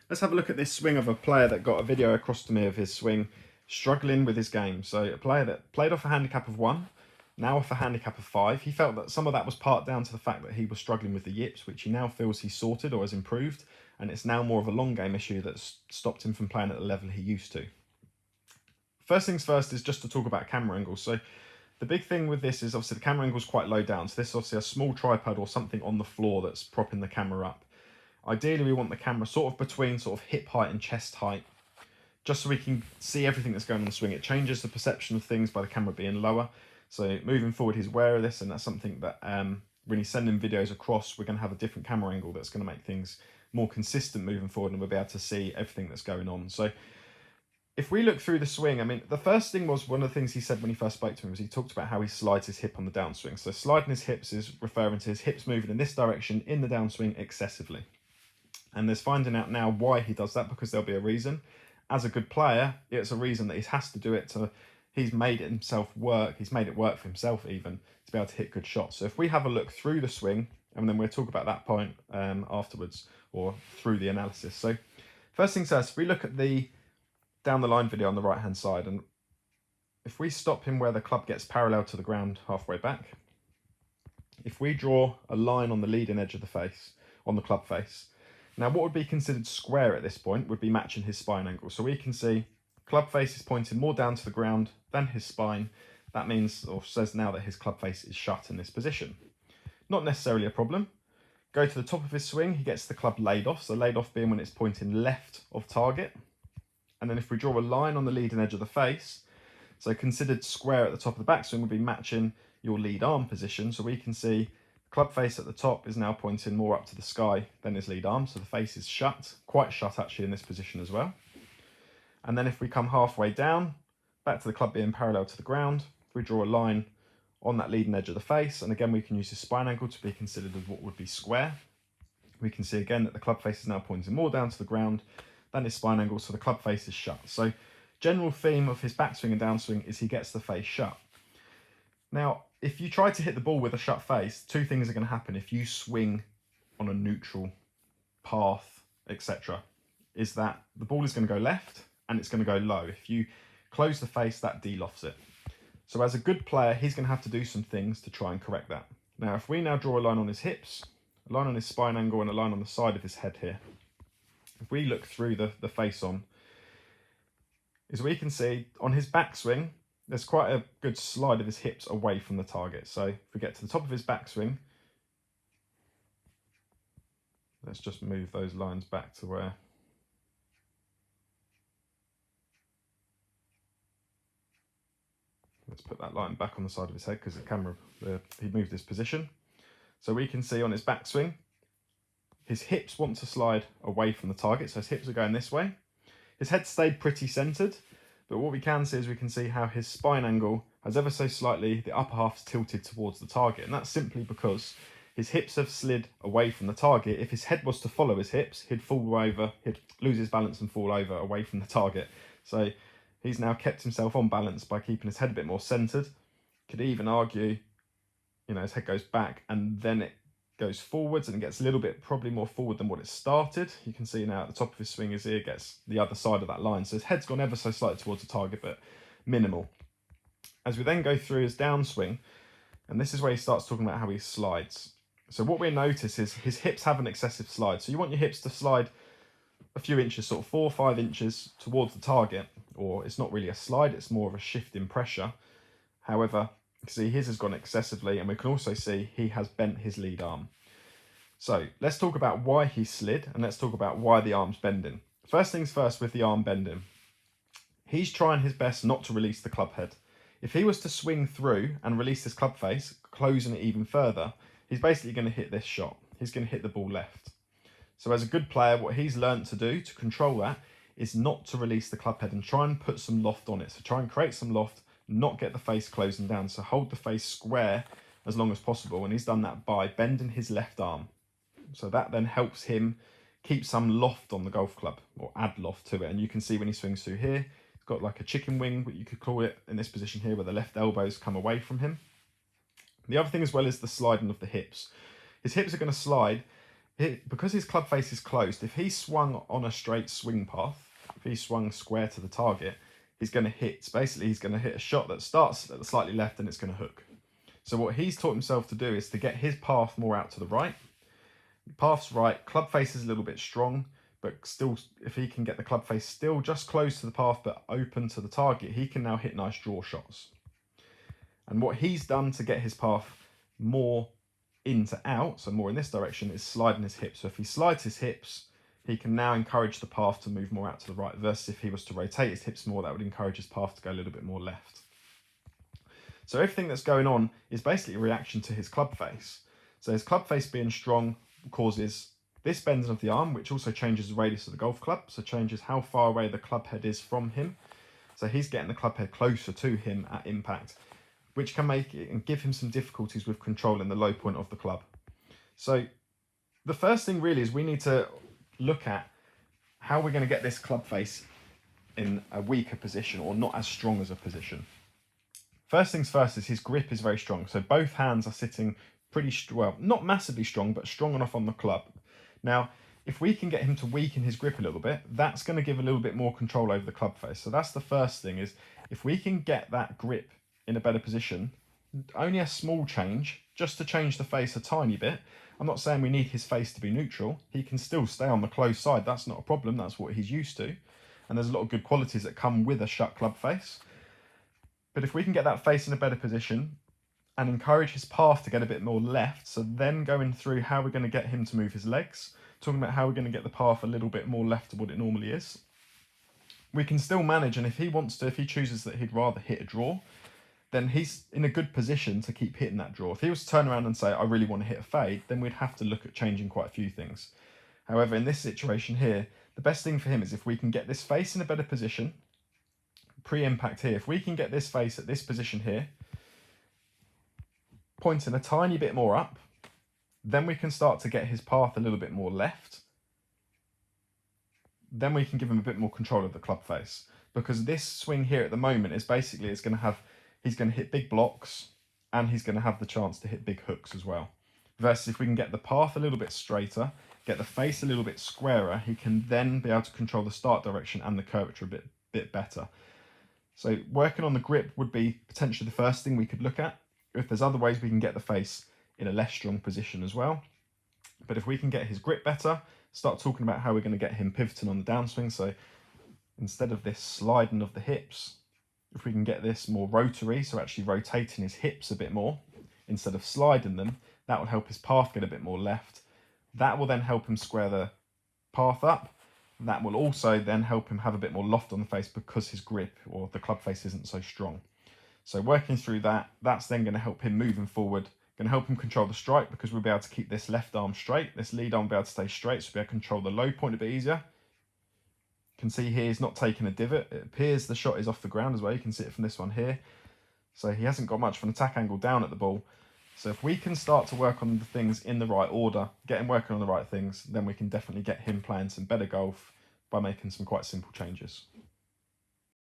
Let's have a look at this swing of a player that got a video across to me of his swing struggling with his game. So a player that played off a handicap of 1, now off a handicap of 5. He felt that some of that was part down to the fact that he was struggling with the yips, which he now feels he's sorted or has improved, and it's now more of a long game issue that's stopped him from playing at the level he used to. First things first is just to talk about camera angles. So the big thing with this is obviously the camera angle is quite low down. So this is obviously a small tripod or something on the floor that's propping the camera up. Ideally, we want the camera sort of between sort of hip height and chest height, just so we can see everything that's going on the swing. It changes the perception of things by the camera being lower. So moving forward, he's aware of this, and that's something that when he's sending videos across, we're going to have a different camera angle that's going to make things more consistent moving forward, and we'll be able to see everything that's going on. So if we look through the swing, I mean, the first thing was one of the things he said when he first spoke to me was he talked about how he slides his hip on the downswing. So sliding his hips is referring to his hips moving in this direction in the downswing excessively. And there's finding out now why he does that, because there'll be a reason. As a good player, it's a reason that he has to do it to, he's made it himself work, he's made it work for himself even, to be able to hit good shots. So if we have a look through the swing, and then we'll talk about that point afterwards, or through the analysis. So first things first, if we look at the down the line video on the right hand side, and if we stop him where the club gets parallel to the ground halfway back, if we draw a line on the leading edge of the face, on the club face, now what would be considered square at this point would be matching his spine angle. So we can see club face is pointing more down to the ground than his spine. That means, or says now, that his club face is shut in this position. Not necessarily a problem. Go to the top of his swing, he gets the club laid off. So laid off being when it's pointing left of target. And then if we draw a line on the leading edge of the face, so considered square at the top of the backswing would be matching your lead arm position. So we can see club face at the top is now pointing more up to the sky than his lead arm. So the face is shut, quite shut actually in this position as well. And then if we come halfway down, back to the club being parallel to the ground, if we draw a line on that leading edge of the face, and again we can use his spine angle to be considered as what would be square, we can see again that the club face is now pointing more down to the ground than his spine angle, so the club face is shut. So general theme of his backswing and downswing is he gets the face shut. Now, if you try to hit the ball with a shut face, two things are going to happen if you swing on a neutral path, etc. Is that the ball is going to go left and it's going to go low. If you close the face, that de-lofts it. So as a good player, he's going to have to do some things to try and correct that. Now, if we now draw a line on his hips, a line on his spine angle, and a line on the side of his head here, if we look through the face on, is we can see on his backswing, there's quite a good slide of his hips away from the target. So if we get to the top of his backswing, let's just move those lines back to where let's put that line back on the side of his head because the camera, he moved his position. So we can see on his backswing, his hips want to slide away from the target. So his hips are going this way. His head stayed pretty centered, but what we can see is we can see how his spine angle has ever so slightly, the upper half's tilted towards the target. And that's simply because his hips have slid away from the target. If his head was to follow his hips, he'd fall over, he'd lose his balance and fall over away from the target. So he's now kept himself on balance by keeping his head a bit more centered. Could even argue, you know, his head goes back and then it goes forwards and it gets a little bit probably more forward than what it started. You can see now at the top of his swing his ear gets the other side of that line. So his head's gone ever so slightly towards the target, but minimal. As we then go through his downswing, and this is where he starts talking about how he slides. So what we notice is his hips have an excessive slide. So you want your hips to slide a few inches, sort of 4 or 5 inches towards the target, or it's not really a slide, it's more of a shift in pressure. However, you can see his has gone excessively, and we can also see he has bent his lead arm. So let's talk about why he slid, and let's talk about why the arm's bending. First things first with the arm bending. He's trying his best not to release the club head. If he was to swing through and release this club face, closing it even further, he's basically going to hit this shot. He's going to hit the ball left. So as a good player, what he's learned to do to control that is not to release the club head and try and put some loft on it. So try and create some loft, not get the face closing down. So hold the face square as long as possible. And he's done that by bending his left arm. So that then helps him keep some loft on the golf club, or add loft to it. And you can see when he swings through here, he's got like a chicken wing, what you could call it, in this position here where the left elbows come away from him. The other thing as well is the sliding of the hips. His hips are going to slide because his club face is closed, if he swung on a straight swing path, if he swung square to the target, he's going to hit a shot that starts at the slightly left and it's going to hook. So what he's taught himself to do is to get his path more out to the right. Path's right, club face is a little bit strong, but still, if he can get the club face still just close to the path but open to the target, he can now hit nice draw shots. And what he's done to get his path more in to out, so more in this direction, is sliding his hips. So if he slides his hips, he can now encourage the path to move more out to the right, versus if he was to rotate his hips more, that would encourage his path to go a little bit more left. So everything that's going on is basically a reaction to his club face. So his club face being strong causes this bending of the arm, which also changes the radius of the golf club, so changes how far away the club head is from him. So he's getting the club head closer to him at impact, which can make it and give him some difficulties with controlling the low point of the club. So the first thing really is we need to look at how we're going to get this club face in a weaker position or not as strong as a position. First things first is his grip is very strong. So both hands are sitting pretty, well, not massively strong, but strong enough on the club. Now, if we can get him to weaken his grip a little bit, that's going to give a little bit more control over the club face. So that's the first thing, is if we can get that grip in a better position, only a small change, just to change the face a tiny bit. I'm not saying we need his face to be neutral. He can still stay on the closed side. That's not a problem. That's what he's used to. And there's a lot of good qualities that come with a shut club face. But if we can get that face in a better position and encourage his path to get a bit more left, so then going through how we're going to get him to move his legs, talking about how we're going to get the path a little bit more left to what it normally is, we can still manage. And if he wants to, if he chooses that he'd rather hit a draw, then he's in a good position to keep hitting that draw. If he was to turn around and say, I really want to hit a fade, then we'd have to look at changing quite a few things. However, in this situation here, the best thing for him is if we can get this face in a better position, pre-impact here, if we can get this face at this position here, pointing a tiny bit more up, then we can start to get his path a little bit more left. Then we can give him a bit more control of the club face, because this swing here at the moment is basically, it's going to have, he's going to hit big blocks and he's going to have the chance to hit big hooks as well. Versus if we can get the path a little bit straighter, get the face a little bit squarer, he can then be able to control the start direction and the curvature a bit better. So working on the grip would be potentially the first thing we could look at. If there's other ways, we can get the face in a less strong position as well. But if we can get his grip better, start talking about how we're going to get him pivoting on the downswing. So instead of this sliding of the hips, if we can get this more rotary, so actually rotating his hips a bit more instead of sliding them, that will help his path get a bit more left. That will then help him square the path up. That will also then help him have a bit more loft on the face because his grip or the club face isn't so strong. So working through that, that's then going to help him moving forward, going to help him control the strike, because we'll be able to keep this left arm straight, this lead arm will be able to stay straight, so we'll be able to control the low point a bit easier. You can see here he's not taking a divot. It appears the shot is off the ground as well. You can see it from this one here. So he hasn't got much of an attack angle down at the ball. So if we can start to work on the things in the right order, get him working on the right things, then we can definitely get him playing some better golf by making some quite simple changes.